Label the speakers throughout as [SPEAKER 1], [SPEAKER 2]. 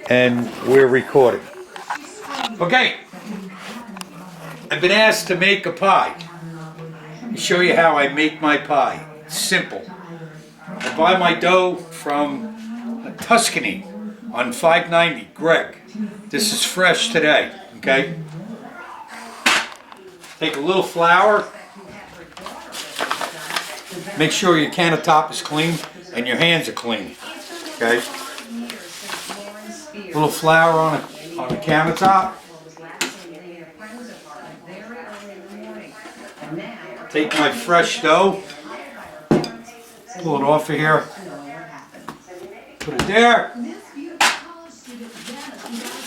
[SPEAKER 1] and we're recording. Okay, I've been asked to make a pie. Let me show you how I make my pie. It's simple. I buy my dough from Tuscany on 590 Greg. This is fresh today, okay? Take a little flour. Make sure your countertop is clean and your hands are clean, okay? A little flour on the countertop. Take my fresh dough, pull it off of here, put it there, a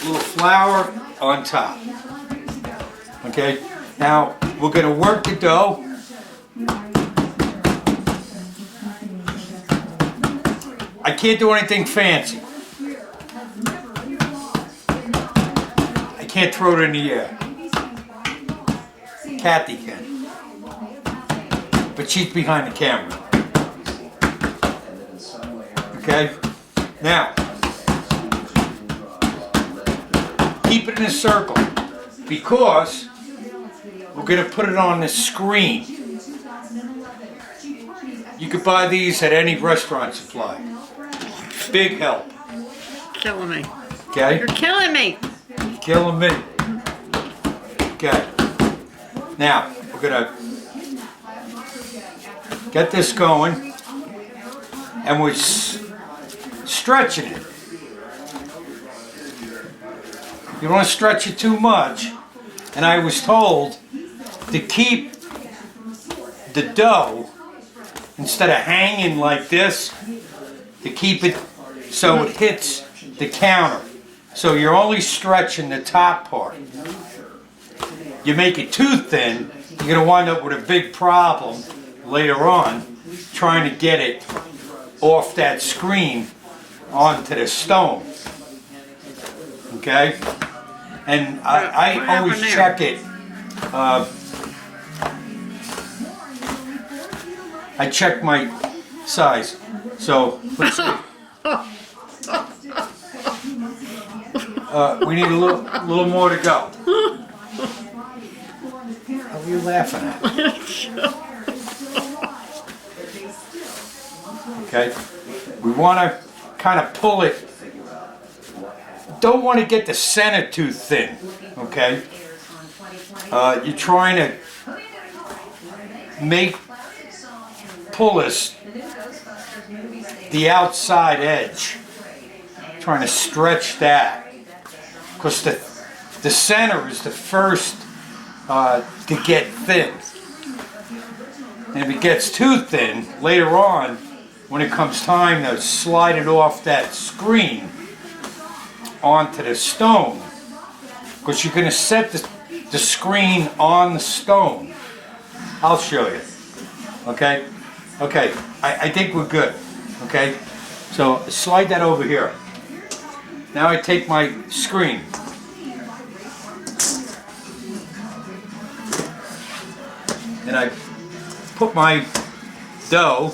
[SPEAKER 1] little flour on top. Okay, now we're going to work the dough. I can't do anything fancy. I can't throw it in the air. Kathy can. But she's behind the camera. Okay? Now, keep it in a circle because we're going to put it on the screen. You could buy these at any restaurant supply. Big help.
[SPEAKER 2] Killing me.
[SPEAKER 1] Okay?
[SPEAKER 2] You're killing me.
[SPEAKER 1] You're killing me. Okay. Now, we're going to get this going, and we're stretching it. You don't want to stretch it too much, and I was told to keep the dough, instead of hanging like this, to keep it so it hits the counter. So you're only stretching the top part. You make it too thin, you're going to wind up with a big problem later on trying to get it off that screen onto the stone. Okay? And I always check it. I check my size. So let's see. We need a little more to go. How are you laughing at? Okay, we want to kind of pull it. Don't want to get the center too thin. Okay, you're trying to pull this the outside edge. Trying to stretch that because the center is the first to get thin. And if it gets too thin, later on, when it comes time to slide it off that screen onto the stone, because you're going to set the screen on the stone. I'll show you. Okay? Okay, I think we're good. Okay? So slide that over here. Now I take my screen. And I put my dough.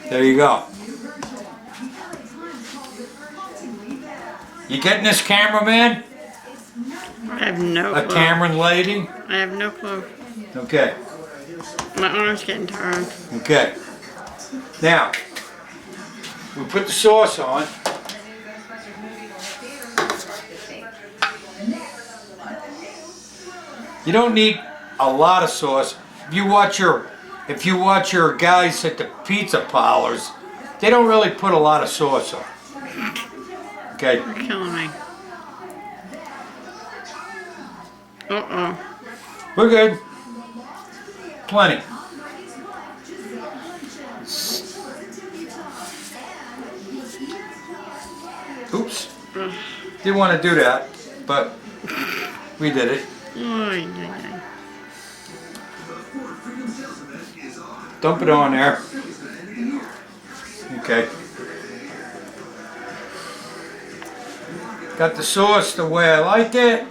[SPEAKER 1] There you go. You getting this, cameraman?
[SPEAKER 2] I have no clue.
[SPEAKER 1] A Cameron lady?
[SPEAKER 2] I have no clue.
[SPEAKER 1] Okay.
[SPEAKER 2] My arm's getting tired.
[SPEAKER 1] Okay. Now, we put the sauce on. You don't need a lot of sauce. If you watch your guys at the pizza parlors, they don't really put a lot of sauce on. Okay.
[SPEAKER 2] You're killing me.
[SPEAKER 1] We're good. Plenty. Oops. Didn't want to do that, but we did it. Dump it on there. Okay. Got the sauce the way I like it.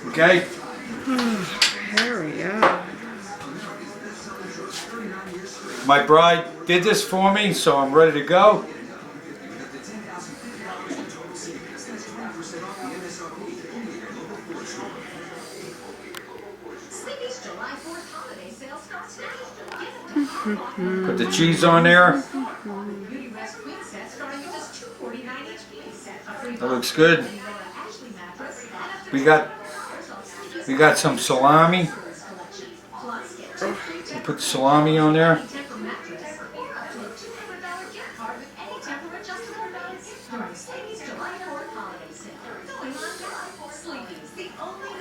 [SPEAKER 1] Okay.
[SPEAKER 2] Hurry up.
[SPEAKER 1] My bride did this for me, so I'm ready to go. Put the cheese on there. That looks good. We got some salami. We put salami on there.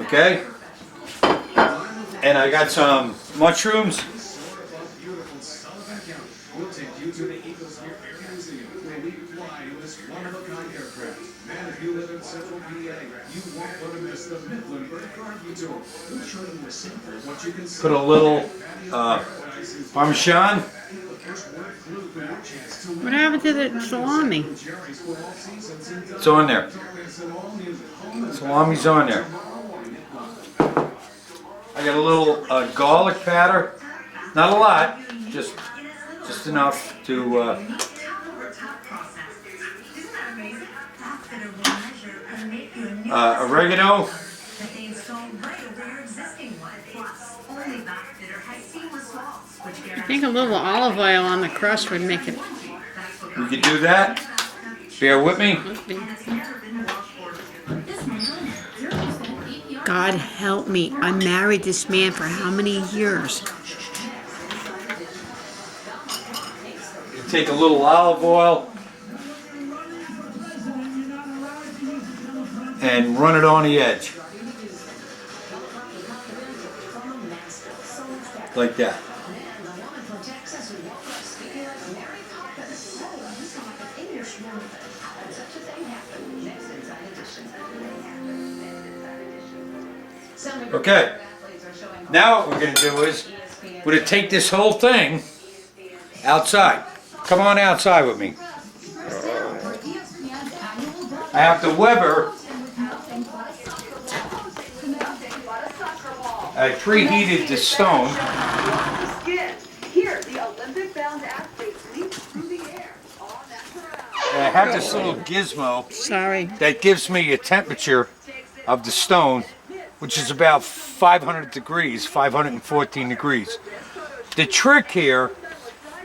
[SPEAKER 1] Okay. And I got some mushrooms. We'll take you to the Ecosphere Air Museum, where we fly in this one-of-a-kind aircraft. Man, if you live in Central PA, you won't want to miss the Mifflinburg Barbecue Tour. We'll show you a sample of what you can see. Put a little Parmesan.
[SPEAKER 2] What happened to the salami?
[SPEAKER 1] It's on there. Salami's on there. I got a little garlic powder. Not a lot, just enough to oregano.
[SPEAKER 2] I think a little olive oil on the crust would make it.
[SPEAKER 1] We can do that. Bear with me.
[SPEAKER 2] God help me. I married this man for how many years?
[SPEAKER 1] You take a little olive oil and run it on the edge. Like that. Okay, now what we're going to do is we're going to take this whole thing outside. Come on outside with me. I have the Weber. I preheated the stone. And I have this little gizmo.
[SPEAKER 2] Sorry.
[SPEAKER 1] That gives me a temperature of the stone, which is about 500 degrees, 514 degrees. The trick here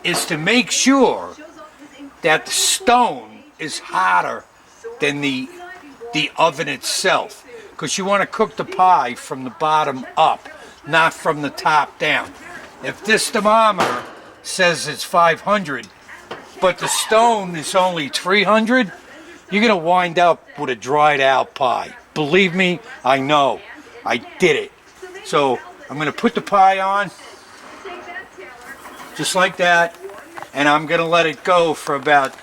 [SPEAKER 1] is to make sure that the stone is hotter than the oven itself, because you want to cook the pie from the bottom up, not from the top down. If this thermometer says it's 500, but the stone is only 300, you're going to wind up with a dried out pie. Believe me, I know. I did it. So I'm going to put the pie on, just like that, and I'm going to let it go for about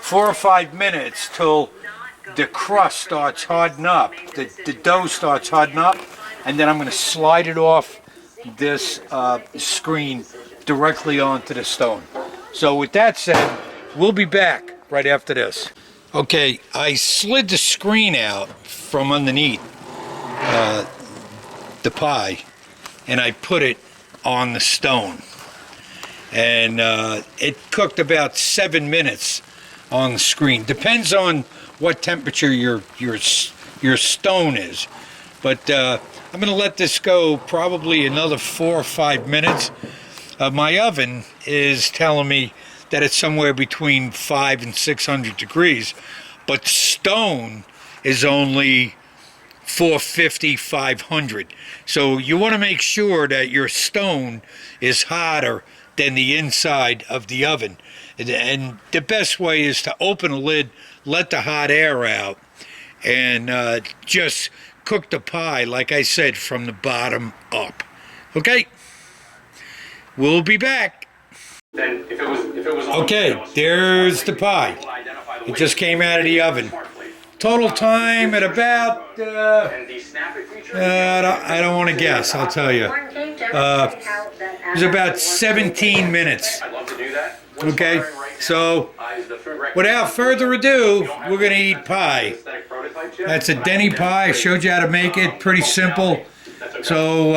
[SPEAKER 1] 4 or 5 minutes till the crust starts hardening up, the dough starts hardening up, and then I'm going to slide it off this screen directly onto the stone. So with that said, we'll be back right after this. Okay, I slid the screen out from underneath the pie, and I put it on the stone, and it cooked about 7 minutes on the screen. Depends on what temperature your stone is, but I'm going to let this go probably another 4 or 5 minutes. My oven is telling me that it's somewhere between 500 and 600 degrees, but stone is only 450, 500. So you want to make sure that your stone is hotter than the inside of the oven. And the best way is to open the lid, let the hot air out, and just cook the pie, like I said, from the bottom up. Okay? We'll be back. Okay, there's the pie. It just came out of the oven. Total time at about, I don't want to guess, I'll tell you. It was about 17 minutes. Okay, so without further ado, we're going to eat pie. That's a Denny pie. I showed you how to make it. Pretty simple. So,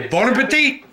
[SPEAKER 1] bon appetit!